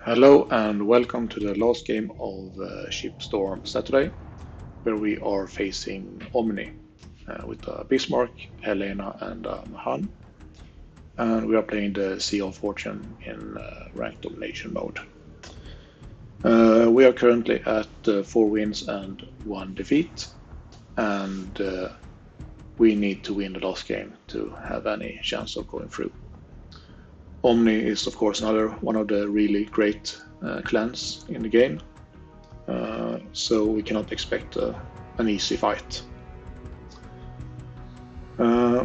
Hello and welcome to the last game of Shipstorm Saturday, where we are facing OMNI with Bismarck, Helena, and Mahan. And we are playing the Sea of Fortune in ranked domination mode. We are currently at 4 wins and 1 defeat, and we need to win the last game to have any chance of going through. OMNI is of course another one of the really great clans in the game, so we cannot expect an easy fight.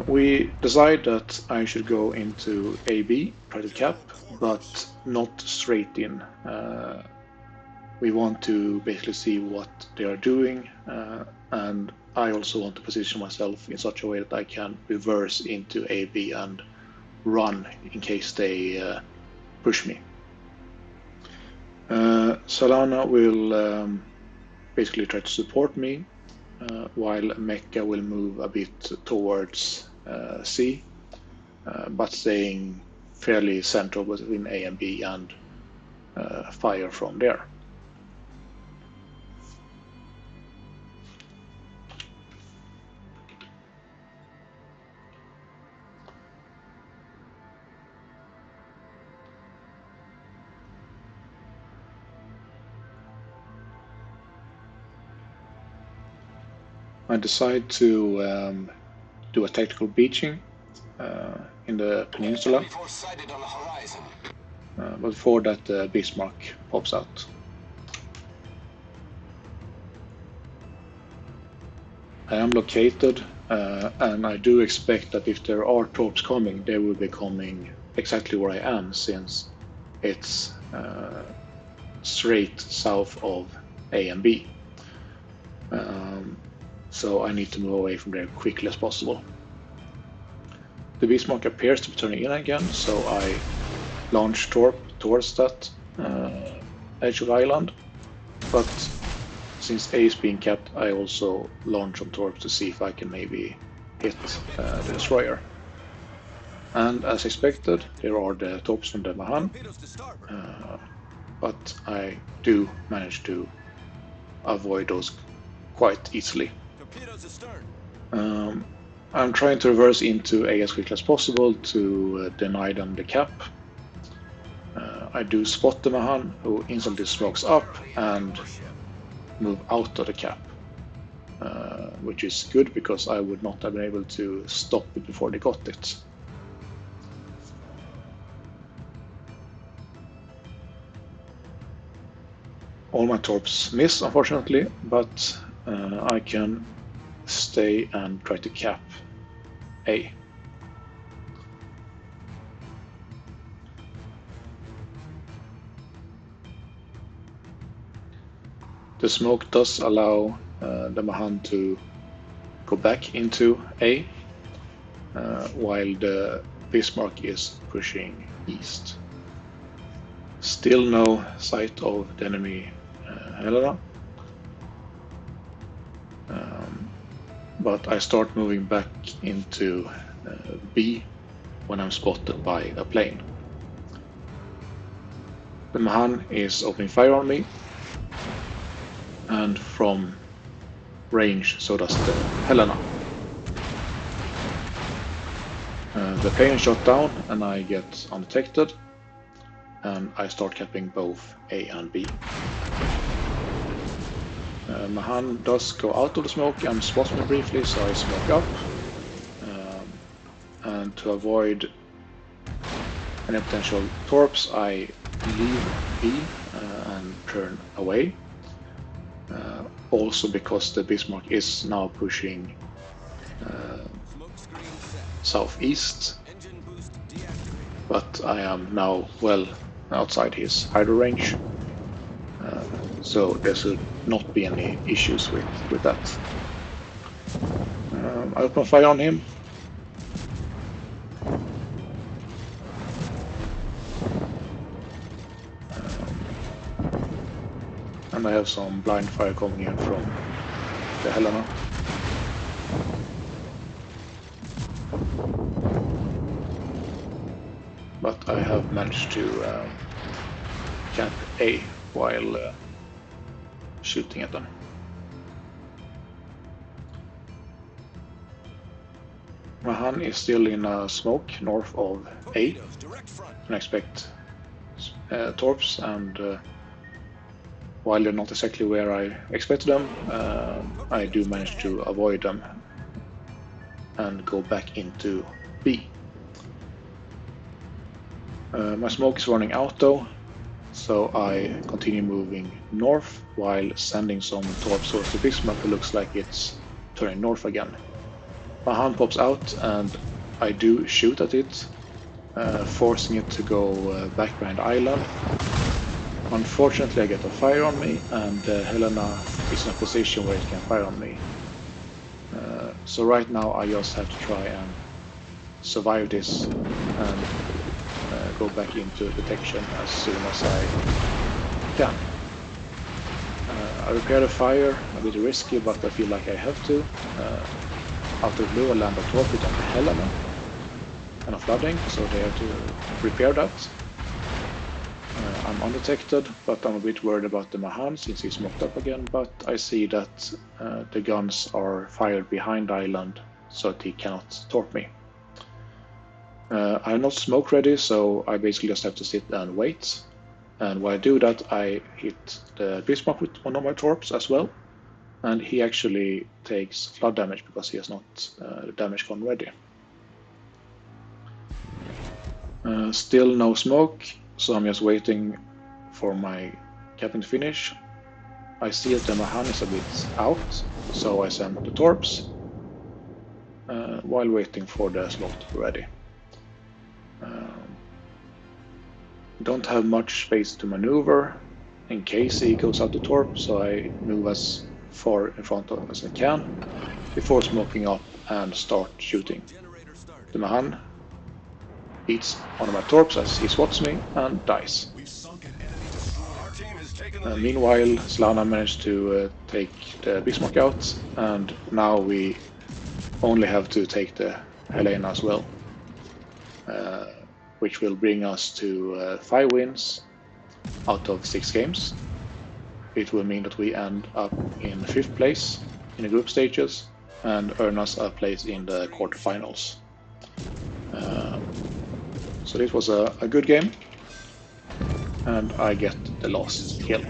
We decide that I should go into AB, try to cap, but not straight in. We want to basically see what they are doing, and I also want to position myself in such a way that I can reverse into AB and run in case they push me. Solana will basically try to support me, while Mecha will move a bit towards C, but staying fairly central between A and B and fire from there. I decide to do a tactical beaching in the peninsula, but before that Bismarck pops out. I am located, and I do expect that if there are torps coming, they will be coming exactly where I am, since it's straight south of A and B. So I need to move away from there quickly as possible. The Bismarck appears to be turning in again, so I launch torp towards that edge of the island, but since A is being kept, I also launch on torp to see if I can maybe hit the destroyer. And as expected, there are the torps from the Mahan, but I do manage to avoid those quite easily. I'm trying to reverse into A as quickly as possible to deny them the cap. I do spot the Mahan, who instantly smokes up and move out of the cap, which is good because I would not have been able to stop it before they got it. All my torps miss, unfortunately, but I can stay and try to cap A. The smoke does allow the Mahan to go back into A, while the Bismarck is pushing east. Still no sight of the enemy Helena, but I start moving back into B when I'm spotted by a plane. The Mahan is opening fire on me, and from range so does the Helena. The plane is shot down and I get undetected, and I start capping both A and B. Mahan does go out of the smoke and spots me briefly, so I smoke up, and to avoid any potential torps I leave B and turn away, also because the Bismarck is now pushing southeast, but I am now well outside his hydro range, so there should not be any issues with that. I open fire on him. And I have some blind fire coming in from the Helena. But I have managed to camp A while shooting at them. Mahan is still in a smoke north of A, and I expect torps, and while they're not exactly where I expected them, I do manage to avoid them and go back into B. My smoke is running out though, so I continue moving north while sending some torps towards the Bismarck. It looks like it's turning north again. My hand pops out and I do shoot at it, forcing it to go back behind the island. Unfortunately I get a fire on me, and Helena is in a position where it can fire on me. So right now I just have to try and survive this and go back into detection as soon as I can. I repair the fire, a bit risky, but I feel like I have to. Out of blue I land a torpedo on Helena and a flooding, so they have to repair that. I'm undetected, but I'm a bit worried about the Mahan since he's smoked up again, but I see that the guns are fired behind the island so that he cannot torp me. I'm not smoke ready, so I basically just have to sit and wait. And while I do that, I hit the Bismarck with one of my torps as well, and he actually takes flood damage because he has not the damage gun ready. Still no smoke, so I'm just waiting for my captain to finish. I see that the Mahan is a bit out, so I send the torps while waiting for the slot to be ready. Don't have much space to maneuver in case he goes out the torp, so I move as far in front of as I can before smoking up and start shooting. The Mahan hits one of my torps as he swats me and dies. Meanwhile, Slana managed to take the Bismarck out, and now we only have to take the Helena as well, which will bring us to 5 wins out of 6 games. It will mean that we end up in 5th place in the group stages and earn us a place in the quarterfinals. So this was a good game, and I get the last kill.